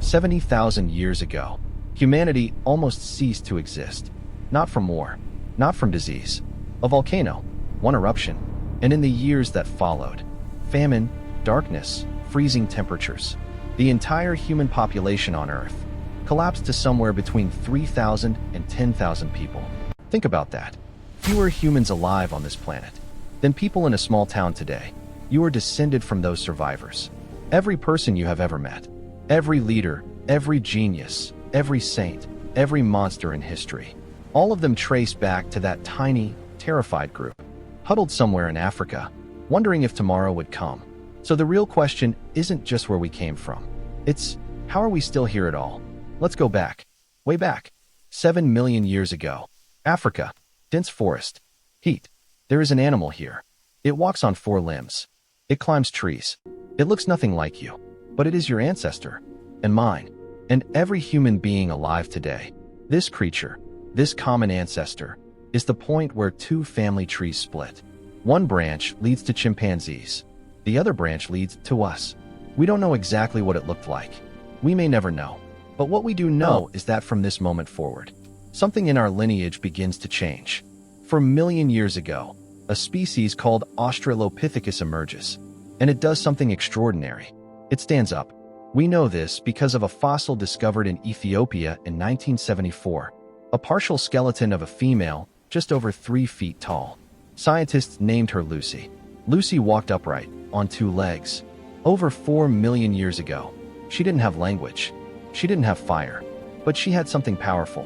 70,000 years ago, humanity almost ceased to exist. Not from war, not from disease. A volcano, one eruption, and in the years that followed, famine, darkness, freezing temperatures. The entire human population on Earth collapsed to somewhere between 3,000 and 10,000 people. Think about that. Fewer humans alive on this planet than people in a small town today. You are descended from those survivors. Every person you have ever met, every leader, every genius, every saint, every monster in history, all of them trace back to that tiny, terrified group, huddled somewhere in Africa, wondering if tomorrow would come. So the real question isn't just where we came from. It's, how are we still here at all? Let's go back. Way back. 7 million years ago. Africa. Dense forest. Heat. There is an animal here. It walks on 4 limbs. It climbs trees. It looks nothing like you, but it is your ancestor, and mine, and every human being alive today. This creature, this common ancestor, is the point where 2 family trees split. One branch leads to chimpanzees. The other branch leads to us. We don't know exactly what it looked like. We may never know. But what we do know is that from this moment forward, something in our lineage begins to change. For a million years ago, a species called Australopithecus emerges, and it does something extraordinary. It stands up. We know this because of a fossil discovered in Ethiopia in 1974, a partial skeleton of a female just over 3 feet tall. Scientists named her Lucy. Lucy walked upright, on 2 legs. Over 4 million years ago, she didn't have language. She didn't have fire, but she had something powerful.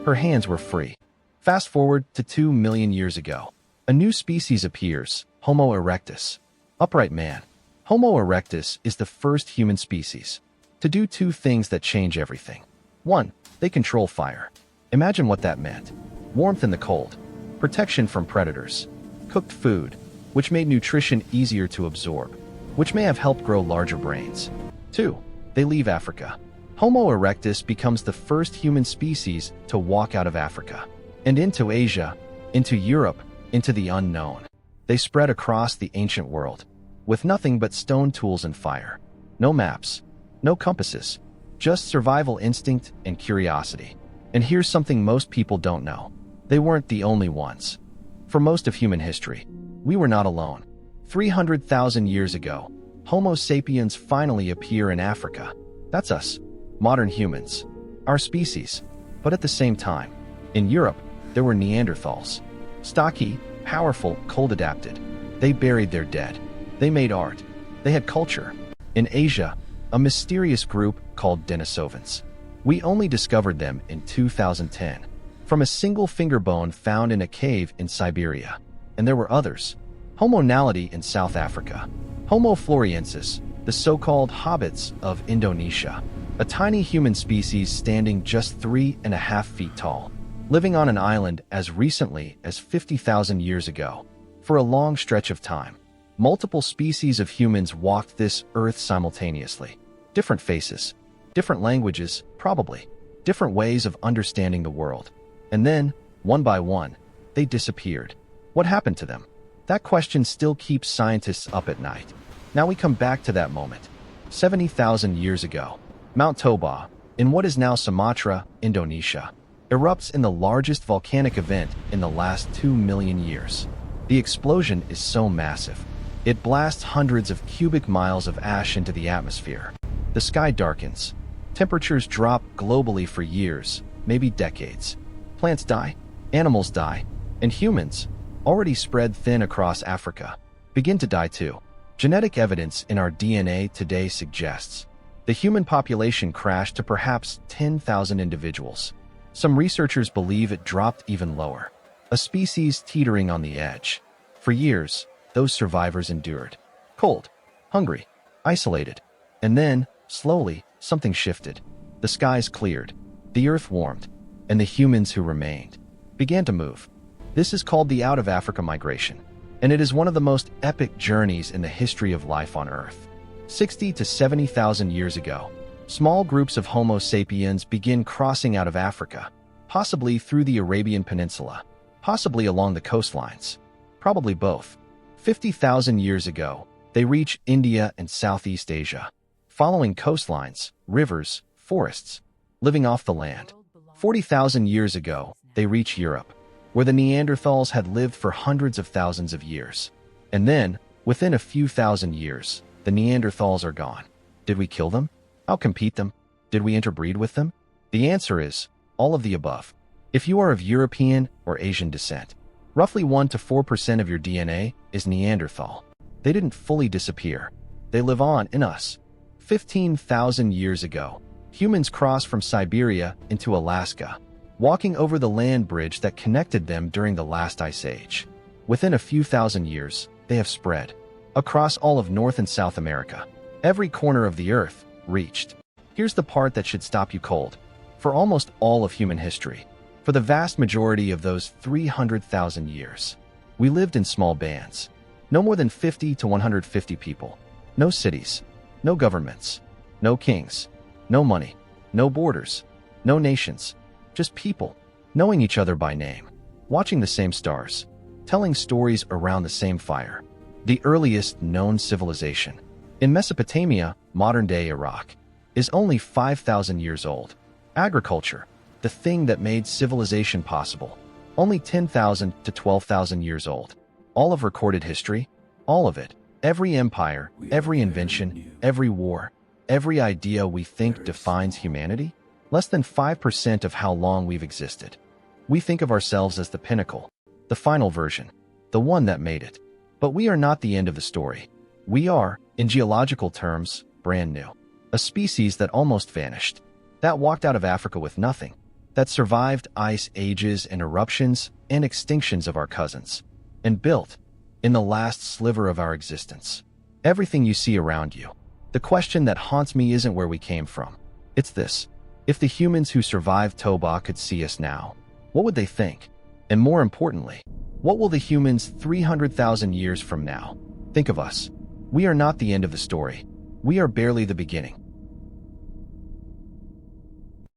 Her hands were free. Fast forward to 2 million years ago. A new species appears, Homo erectus. Upright man. Homo erectus is the first human species to do 2 things that change everything. 1, they control fire. Imagine what that meant. Warmth in the cold, protection from predators, cooked food, which made nutrition easier to absorb, which may have helped grow larger brains. 2, they leave Africa. Homo erectus becomes the first human species to walk out of Africa and into Asia, into Europe, into the unknown. They spread across the ancient world with nothing but stone tools and fire. No maps, no compasses, just survival instinct and curiosity. And here's something most people don't know. They weren't the only ones. For most of human history, we were not alone. 300,000 years ago, Homo sapiens finally appear in Africa. That's us, modern humans, our species. But at the same time, in Europe, there were Neanderthals. Stocky, powerful, cold-adapted. They buried their dead. They made art. They had culture. In Asia, a mysterious group called Denisovans. We only discovered them in 2010, from a single finger bone found in a cave in Siberia. And there were others. Homo naledi in South Africa. Homo floresiensis, the so-called hobbits of Indonesia. A tiny human species standing just 3.5 feet tall, living on an island as recently as 50,000 years ago. For a long stretch of time, multiple species of humans walked this earth simultaneously. Different faces, different languages, probably, different ways of understanding the world. And then, one by one, they disappeared. What happened to them? That question still keeps scientists up at night. Now we come back to that moment. 70,000 years ago, Mount Toba, in what is now Sumatra, Indonesia, erupts in the largest volcanic event in the last 2 million years. The explosion is so massive, it blasts hundreds of cubic miles of ash into the atmosphere. The sky darkens. Temperatures drop globally for years, maybe decades. Plants die, animals die, and humans, already spread thin across Africa, begin to die too. Genetic evidence in our DNA today suggests the human population crashed to perhaps 10,000 individuals. Some researchers believe it dropped even lower, a species teetering on the edge. For years, those survivors endured. Cold, hungry, isolated. And then, slowly, something shifted. The skies cleared, the earth warmed, and the humans who remained began to move. This is called the out-of-Africa migration, and it is one of the most epic journeys in the history of life on Earth. 60 to 70,000 years ago, small groups of Homo sapiens begin crossing out of Africa, possibly through the Arabian Peninsula, possibly along the coastlines, probably both. 50,000 years ago, they reach India and Southeast Asia. Following coastlines, rivers, forests, living off the land. 40,000 years ago, they reach Europe, where the Neanderthals had lived for hundreds of thousands of years. And then, within a few thousand years, the Neanderthals are gone. Did we kill them? Outcompete them? Did we interbreed with them? The answer is all of the above. If you are of European or Asian descent, roughly 1 to 4% of your DNA is Neanderthal. They didn't fully disappear. They live on in us. 15,000 years ago, humans crossed from Siberia into Alaska, walking over the land bridge that connected them during the last ice age. Within a few thousand years, they have spread across all of North and South America. Every corner of the earth reached. Here's the part that should stop you cold. For almost all of human history, for the vast majority of those 300,000 years, we lived in small bands. No more than 50 to 150 people. No cities, no governments, no kings, no money, no borders, no nations. Just people, knowing each other by name, watching the same stars, telling stories around the same fire. The earliest known civilization, in Mesopotamia, modern-day Iraq, is only 5,000 years old. Agriculture, the thing that made civilization possible, only 10,000 to 12,000 years old. All of recorded history, all of it, every empire, every invention, every war, every idea we think defines humanity, less than 5% of how long we've existed. We think of ourselves as the pinnacle, the final version, the one that made it. But we are not the end of the story. We are, in geological terms, brand new. A species that almost vanished, that walked out of Africa with nothing, that survived ice ages and eruptions and extinctions of our cousins, and built, in the last sliver of our existence, everything you see around you. The question that haunts me isn't where we came from. It's this. If the humans who survived Toba could see us now, what would they think? And more importantly, what will the humans 300,000 years from now think of us? We are not the end of the story. We are barely the beginning.